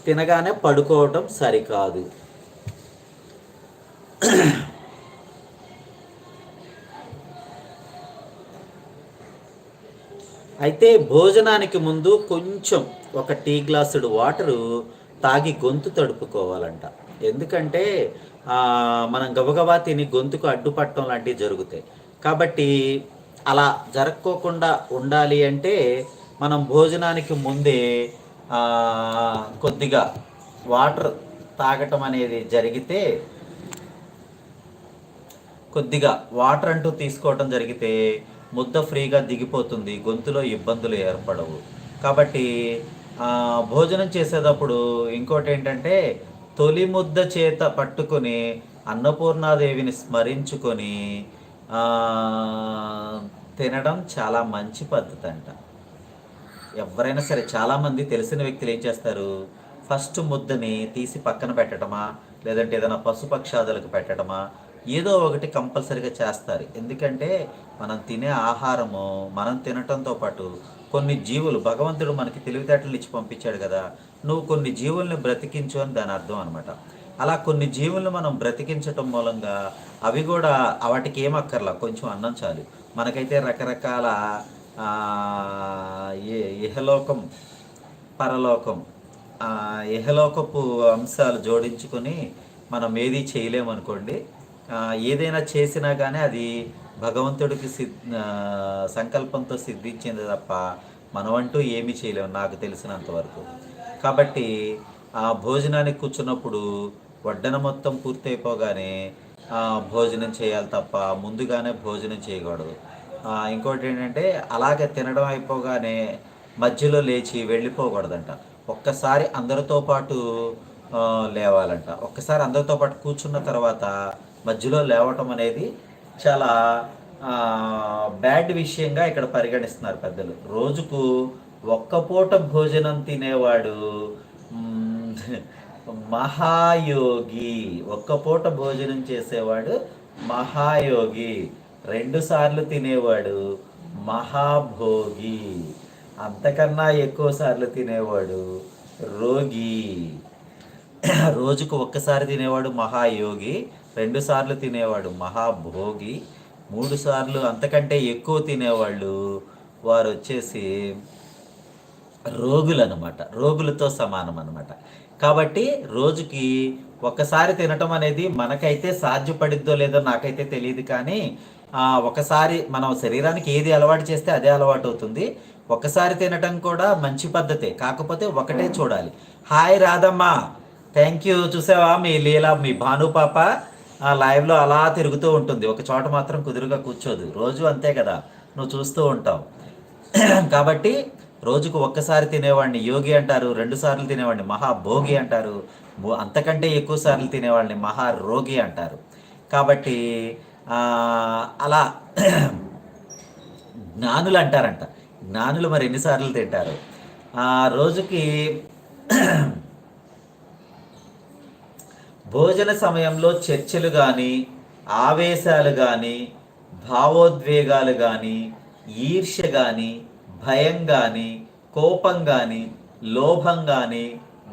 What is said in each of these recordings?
తినగానే పడుకోవటం సరికాదు. అయితే భోజనానికి ముందు కొంచెం ఒక టీ గ్లాసుడు వాటరు తాగి గొంతు తడుపుకోవాలంట. ఎందుకంటే మనం గబగబా తిని గొంతుకు అడ్డుపట్టడం లాంటివి జరుగుతాయి. కాబట్టి అలా జరక్కోకుండా ఉండాలి అంటే మనం భోజనానికి ముందే కొద్దిగా వాటర్ తాగటం అనేది జరిగితే, కొద్దిగా వాటర్ అంటూ తీసుకోవటం జరిగితే ముద్ద ఫ్రీగా దిగిపోతుంది, గొంతులో ఇబ్బందులు ఏర్పడవు. కాబట్టి భోజనం చేసేటప్పుడు ఇంకోటి ఏంటంటే, తొలి ముద్ద చేత పట్టుకొని అన్నపూర్ణాదేవిని స్మరించుకొని తినడం చాలా మంచి పద్ధతి అంట. ఎవరైనా సరే, చాలామంది తెలిసిన వ్యక్తులు ఏం చేస్తారు, ఫస్ట్ ముద్దని తీసి పక్కన పెట్టడమా, లేదంటే ఏదైనా పశుపక్షాదులకు పెట్టడమా, ఏదో ఒకటి కంపల్సరీగా చేస్తారు. ఎందుకంటే మనం తినే ఆహారము మనం తినటంతో పాటు కొన్ని జీవులు, భగవంతుడు మనకి తెలివితేటలు ఇచ్చి పంపించాడు కదా, నువ్వు కొన్ని జీవుల్ని బ్రతికించు అని దాని అర్థం అనమాట. అలా కొన్ని జీవులను మనం బ్రతికించటం మూలంగా అవి కూడా వాటికి ఏమక్కర్లా, కొంచెం అన్నం చాలు. మనకైతే రకరకాల ఇహలోకం పరలోకం ఇహలోకపు అంశాలు జోడించుకొని మనం ఏది చేయలేమనుకోండి. ఏదైనా చేసినా కానీ అది భగవంతుడికి సంకల్పంతో సిద్ధించింది తప్ప మనమంటూ ఏమీ చేయలేము, నాకు తెలిసినంతవరకు. కాబట్టి ఆ భోజనానికి కూర్చున్నప్పుడు వడ్డన మొత్తం పూర్తయిపోగానే భోజనం చేయాలి తప్ప ముందుగానే భోజనం చేయకూడదు. ఇంకోటి ఏంటంటే, అలాగే తినడం అయిపోగానే మధ్యలో లేచి వెళ్ళిపోకూడదంట. ఒక్కసారి అందరితో పాటు లేవాలంట. ఒక్కసారి అందరితో పాటు కూర్చున్న తర్వాత మధ్యలో లేవటం అనేది చాలా బ్యాడ్ విషయంగా ఇక్కడ పరిగణిస్తున్నారు పెద్దలు. రోజుకు ఒక్క పూట భోజనం తినేవాడు మహాయోగి. ఒక్క పూట భోజనం చేసేవాడు మహాయోగి. 2 సార్లు తినేవాడు మహాభోగి. అంతకన్నా ఎక్కువ సార్లు తినేవాడు రోగి. రోజుకు ఒక్కసారి తినేవాడు మహాయోగి, 2 సార్లు తినేవాడు మహాభోగి, 3 సార్లు అంతకంటే ఎక్కువ తినేవాళ్ళు వారు వచ్చేసి రోగులు అనమాట. రోగులతో సమానం అనమాట. కాబట్టి రోజుకి ఒక్కసారి తినటం అనేది మనకైతే సాధ్యపడిద్దో లేదో నాకైతే తెలియదు, కానీ ఒకసారి మనం శరీరానికి ఏది అలవాటు చేస్తే అదే అలవాటు అవుతుంది. ఒకసారి తినటం కూడా మంచి పద్ధతే, కాకపోతే ఒకటే చూడాలి. Hi Radhamma, thank you. చూసావా మీ లీలా, మీ భాను పాప లైవ్లో అలా తిరుగుతూ ఉంటుంది, ఒక చోట మాత్రం కుదురుగా కూర్చోదు. రోజు అంతే కదా, నువ్వు చూస్తూ ఉంటావు. కాబట్టి రోజుకు ఒక్కసారి తినేవాడిని యోగి అంటారు, 2 సార్లు తినేవాడిని మహాభోగి అంటారు, అంతకంటే ఎక్కువ సార్లు తినేవాడిని మహారోగి అంటారు. కాబట్టి అలా జ్ఞానులు అంటారంట. జ్ఞానులు మరి ఎన్నిసార్లు తింటారు? రోజుకి భోజన సమయంలో చర్చలు కానీ, ఆవేశాలు కానీ, భావోద్వేగాలు కానీ, ఈర్ష్య కానీ, భయం కానీ, కోపం కానీ, లోభం కానీ,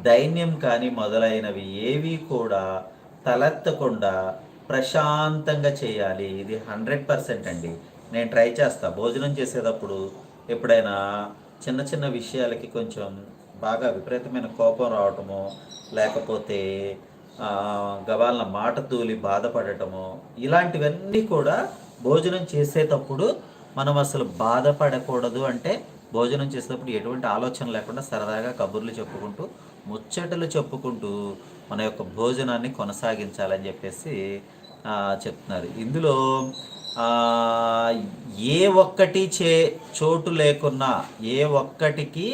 దైన్యం కానీ మొదలైనవి ఏవి కూడా తలెత్తకుండా ప్రశాంతంగా చేయాలి. ఇది 100% అండి. నేను ట్రై చేస్తా. భోజనం చేసేటప్పుడు ఎప్పుడైనా చిన్న చిన్న విషయాలకి కొంచెం బాగా విపరీతమైన కోపం రావటము, లేకపోతే గబాలన మాట తూలి బాధపడటము, ఇలాంటివన్నీ కూడా భోజనం చేసేటప్పుడు మనం అసలు బాధపడకూడదు. అంటే భోజనం చేసేటప్పుడు ఎటువంటి ఆలోచన లేకుండా సరదాగా కబుర్లు చెప్పుకుంటూ, ముచ్చటలు చెప్పుకుంటూ మన యొక్క భోజనాన్ని కొనసాగించాలని చెప్పేసి చెప్తున్నారు. ఇందులో ఏ ఒక్కటి చోటు లేకున్నా, ఏ ఒక్కటికి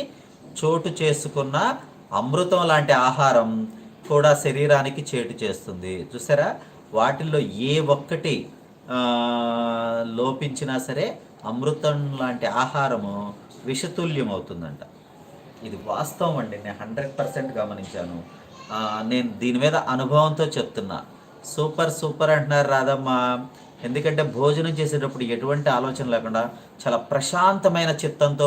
చోటు చేసుకున్నా అమృతం లాంటి ఆహారం కూడా శరీరానికి చేటు చేస్తుంది. చూసారా, వాటిల్లో ఏ ఒక్కటి లోపించినా సరే అమృతం లాంటి ఆహారము విషతుల్యం అవుతుందంట. ఇది వాస్తవం అండి, నేను 100% గమనించాను. నేను దీని మీద అనుభవంతో చెప్తున్నా. సూపర్ సూపర్ అంటున్నారు రాధమ్మ. ఎందుకంటే భోజనం చేసేటప్పుడు ఎటువంటి ఆలోచన లేకుండా చాలా ప్రశాంతమైన చిత్తంతో